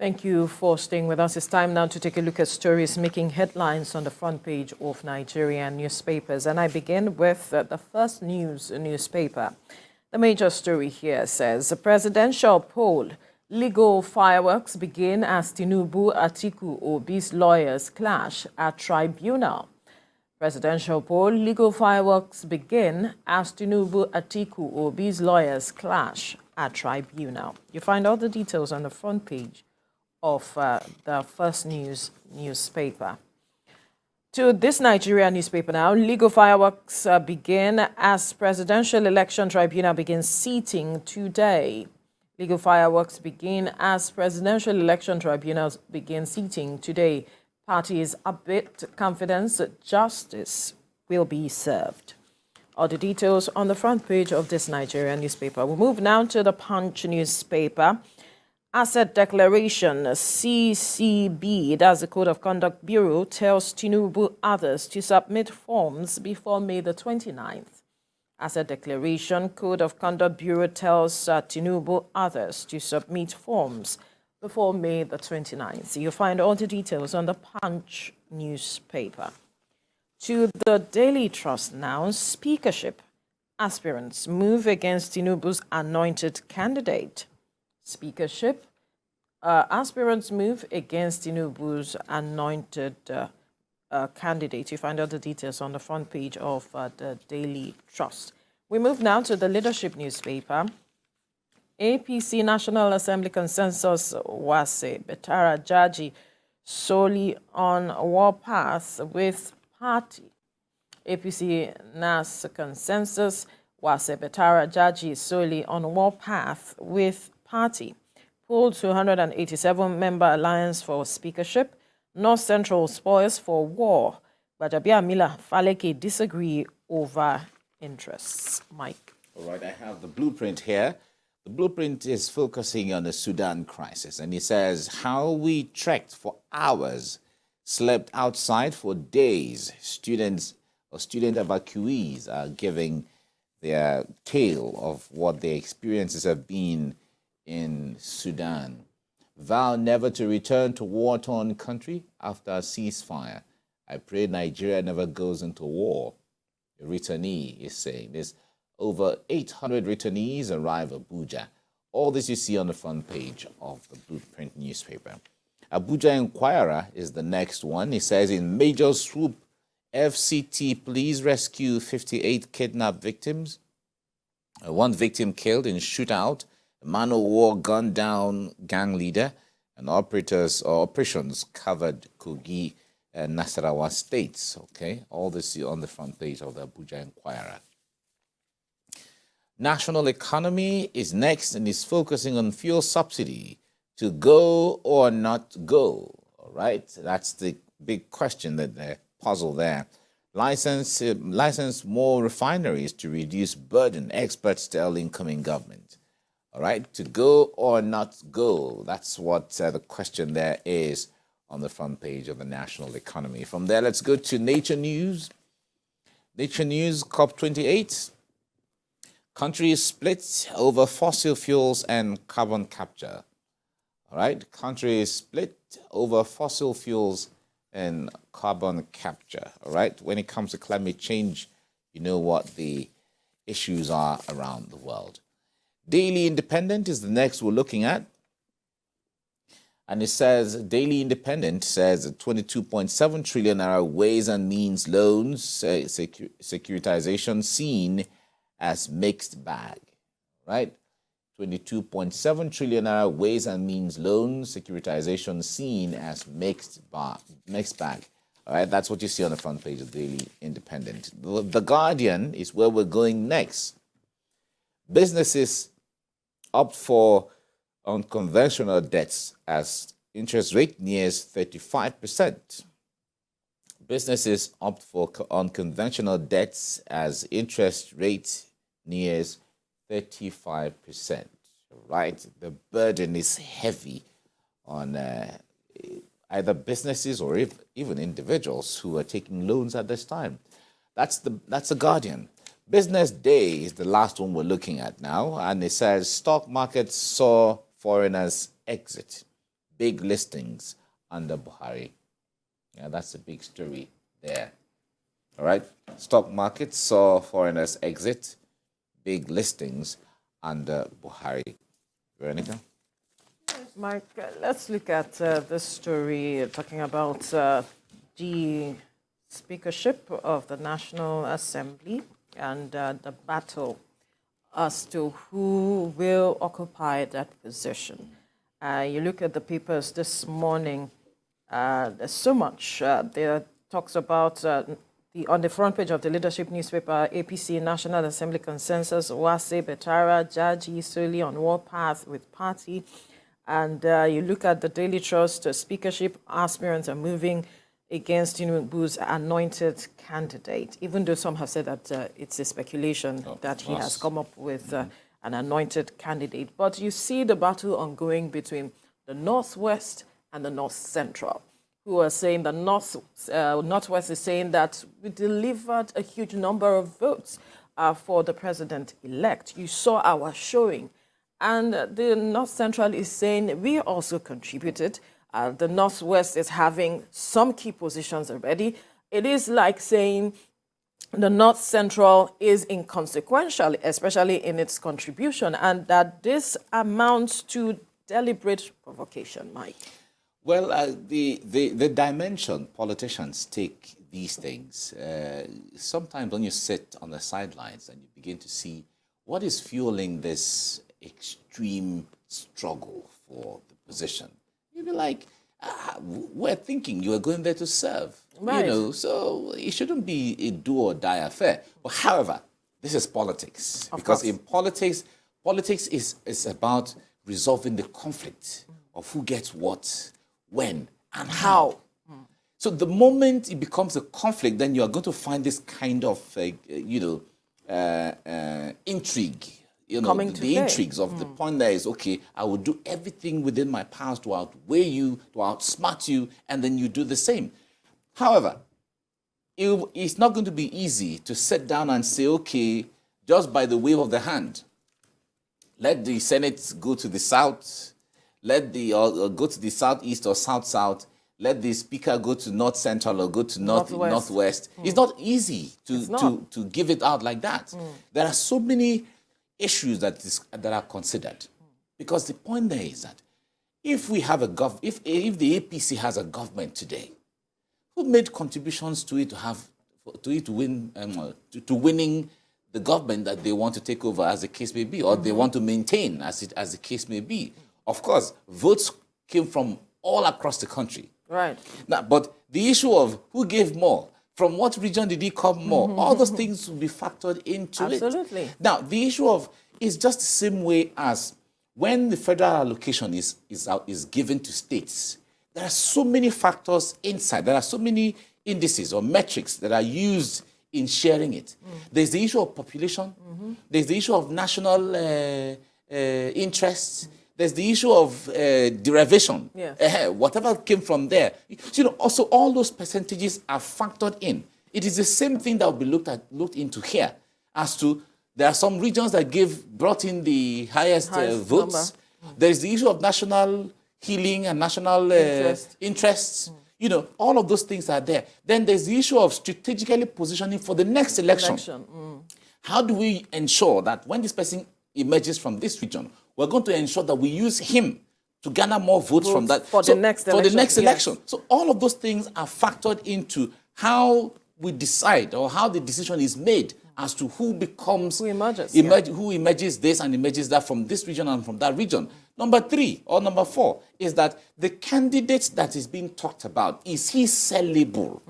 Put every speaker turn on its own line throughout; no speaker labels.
Thank you for staying with us. It's time now to take a look at stories making headlines on the front page of Nigerian newspapers. And I begin with the First News newspaper. The major story here says, a presidential poll, legal fireworks begin as Tinubu, Atiku, Obi's lawyers clash at Tribunal. Presidential poll, legal fireworks begin as Tinubu, Atiku, Obi's lawyers clash at Tribunal. You find all the details on the front page of the First News newspaper. To this Nigerian newspaper now, legal fireworks begin as Presidential Election Tribunal begins seating today. Legal fireworks begin as Presidential Election Tribunals begin seating today. Parties upbeat confidence that justice will be served. All the details on the front page of this Nigerian newspaper. We'll move now to the Punch newspaper. Asset Declaration, CCB, that's the Code of Conduct Bureau, tells Tinubu others to submit forms before May the 29th. Asset Declaration, Code of Conduct Bureau tells Tinubu others to submit forms before May the 29th. You'll find all the details on the Punch newspaper. To the Daily Trust now, speakership aspirants move against Tinubu's anointed candidate. Speakership aspirants move against Tinubu's anointed candidate. You find out the details on the front page of the Daily Trust. We move now to the Leadership newspaper. APC National Assembly Consensus Wase Betara Jaji solely on warpath with party. APC NAS Consensus Wase Betara Jaji solely on warpath with party. Pulled 287-member alliance for speakership. North Central spoils for war. Bajabia Mila Faleke disagree over interests. Mike.
All right, I have the blueprint here. The blueprint is focusing on the Sudan crisis, and it says how we trekked for hours, slept outside for days. Student evacuees are giving their tale of what their experiences have been in Sudan. Vow never to return to war-torn country after a ceasefire. I pray Nigeria never goes into war. A returnee is saying this. Over 800 returnees arrive Abuja. All this you see on the front page of the Blueprint newspaper. Abuja Inquirer is the next one. It says, in major swoop, FCT please rescue 58 kidnapped victims. One victim killed in shootout. A man of war gunned down gang leader, and operations covered Kogi and Nasarawa states. Okay, all this on the front page of the Abuja Inquirer. National economy is next and is focusing on fuel subsidy to go or not go. All right, that's the big question that the puzzle there. License more refineries to reduce burden. Experts tell incoming government. All right, to go or not go. That's what the question there is on the front page of the national economy. From there, let's go to Nature News. Nature News, COP28. Country is split over fossil fuels and carbon capture. All right, country is split over fossil fuels and carbon capture. All right, when it comes to climate change, you know what the issues are around the world. Daily Independent is the next we're looking at. And it says, Daily Independent says 22.7 trillion naira ways and means loans, securitization seen as mixed bag, right? 22.7 trillion naira ways and means loans, securitization seen as mixed bag. All right, that's what you see on the front page of Daily Independent. The Guardian is where we're going next. Businesses opt for unconventional debts as interest rate nears 35%. Businesses opt for unconventional debts as interest rate nears 35%. Right? The burden is heavy on either businesses or even individuals who are taking loans at this time. That's the Guardian. Business Day is the last one we're looking at now, and it says stock markets saw foreigners exit. big listings under Buhari. Yeah, that's a big story there. All right. Stock market saw foreigners exit, big listings under Buhari. Veronica?
Mike, let's look at this story talking about the speakership of the National Assembly and the battle as to who will occupy that position. You look at the papers this morning, there's so much. There talks about on the front page of the leadership newspaper, APC National Assembly Consensus, Wase Betara, Jaji Soli on warpath with party. And you look at the Daily Trust, speakership aspirants are moving against Tinubu's anointed candidate, even though some have said that it's a speculation that he has come up with an anointed candidate. But you see the battle ongoing between the Northwest and the North Central, who are saying the Northwest is saying that we delivered a huge number of votes for the president-elect. You saw our showing. And the North Central is saying we also contributed. The Northwest is having some key positions already. It is like saying the North Central is inconsequential, especially in its contribution, and that this amounts to deliberate provocation, Mike.
Well, the dimension politicians take these things, sometimes when you sit on the sidelines and you begin to see what is fueling this extreme struggle for the position, you'd be like, we're thinking you are going there to serve.
Right.
You know, so it shouldn't be a do or die affair. But however, this is politics. Because in politics is about resolving the conflict of who gets what, when, and how. So the moment it becomes a conflict, then you are going to find this kind of, intrigue. You know, the intrigues of the point there is, okay, I will do everything within my powers to outweigh you, to outsmart you, and then you do the same. However, it's not going to be easy to sit down and say, okay, just by the wave of the hand, let the Senate go to the south, let the go to the southeast or south-south, let the speaker go to north central or go to northwest. It's not easy to give it out like that. There are so many issues that are considered, because the point there is that if we have if the APC has a government today, who made contributions to it to winning the government that they want to take over, as the case may be, or they want to maintain, as the case may be. Of course, votes came from all across the country.
Right.
Now, but the issue of who gave more, from what region did he come more, all those things will be factored into it.
Absolutely.
Now, the issue of is just the same way as when the federal allocation is given to states. There are so many factors inside. There are so many indices or metrics that are used in sharing it. There's the issue of population. There's the issue of national interests. There's the issue of derivation. Whatever came from there. You know, also all those percentages are factored in. It is the same thing that will be looked into here, as to there are some regions that brought in the highest votes. There's the issue of national healing and national interests. You know, all of those things are there. Then there's the issue of strategically positioning for the next election. How do we ensure that when this person emerges from this region, we're going to ensure that we use him to garner more votes from that
for the next
election. So all of those things are factored into how we decide, or how the decision is made as to who becomes
who
emerges this and emerges that from this region and from that region. Number 3 or number 4 is that the candidate that is being talked about, is he sellable?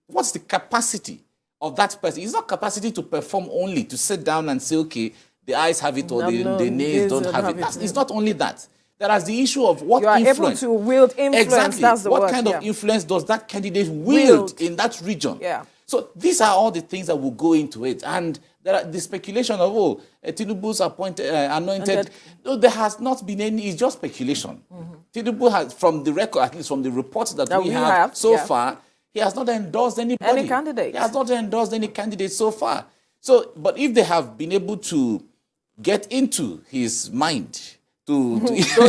What's the capacity of that person? It's not capacity to perform only, to sit down and say, okay, the eyes have it or the nails don't have it. It's not only that. There is the issue of what influence.
You are able to wield influence.
Exactly.
That's the
what
word,
kind of influence does that candidate wield in that region? So these are all the things that will go into it. And there are the speculation of, Tinubu's anointed. No, there has not been any, it's just speculation. Tinubu has, from the record, at least from the reports that we have so far, he has not endorsed anybody.
Any candidate.
He has not endorsed any candidate so far. So, but if they have been able to get into his mind
to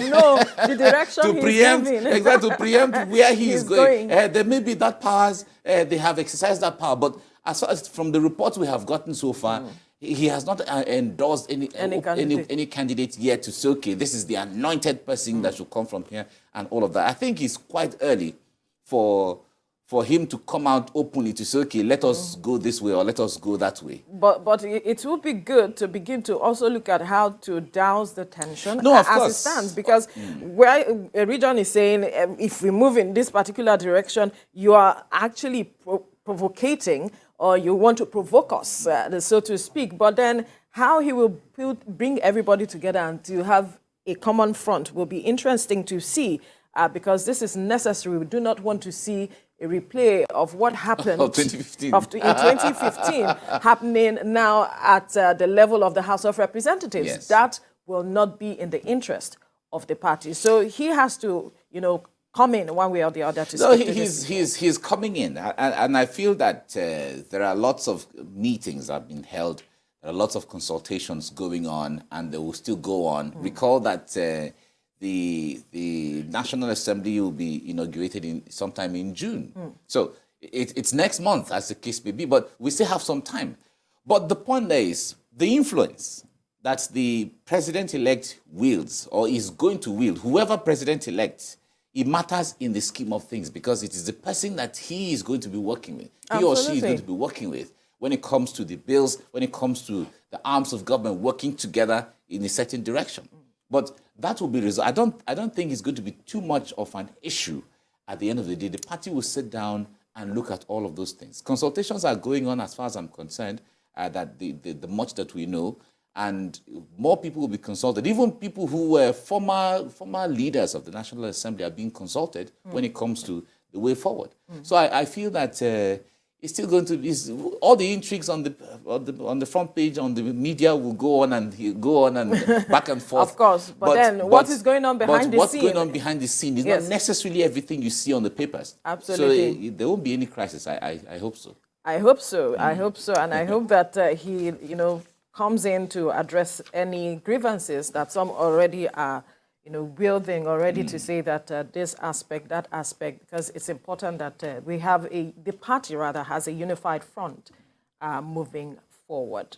know the direction
to
he's
preempt,
moving.
exactly, to preempt where he is
He's
going.
going.
There may be that powers, they have exercised that power, but as far as from the reports we have gotten so far, he has not endorsed any candidate yet to say, okay, this is the anointed person that should come from here and all of that. I think it's quite early for him to come out openly to say, okay, let us go this way or let us go that way.
But it would be good to begin to also look at how to douse the tension
No, of
as
course.
it stands. Because where a region is saying, if we move in this particular direction, you are actually provocating or you want to provoke us, so to speak. But then how he will bring everybody together and to have a common front will be interesting to see, because this is necessary. We do not want to see a replay of what happened
in 2015.
in 2015 happening now at the level of the House of Representatives.
Yes.
That will not be in the interest of the party. So he has to, come in one way or the other to speak to this.
He's coming in, and I feel that there are lots of meetings that have been held, there are lots of consultations going on, and they will still go on. Recall that the National Assembly will be inaugurated sometime in June. So it's next month, as the case may be, but we still have some time. But the point there is the influence that the president-elect wields or is going to wield, whoever president-elect, it matters in the scheme of things because it is the person that he is going to be working with, he or she is going to be working with when it comes to the bills, when it comes to the arms of government working together in a certain direction. But that will be resolved. I don't think it's going to be too much of an issue at the end of the day. The party will sit down and look at all of those things. Consultations are going on as far as I'm concerned, that the much that we know, and more people will be consulted. Even people who were former leaders of the National Assembly are being consulted when it comes to the way forward. So I feel that it's still going to be all the intrigues on the front page on the media will go on and back and forth.
Of course, but what is going on behind the scene?
What's going on behind the scene is not necessarily everything you see on the papers.
Absolutely.
So there won't be any crisis. I hope so.
I hope so. I hope so, and I hope that he comes in to address any grievances that some already are wielding already to say that this aspect, that aspect, because it's important that we have the party rather has a unified front moving forward.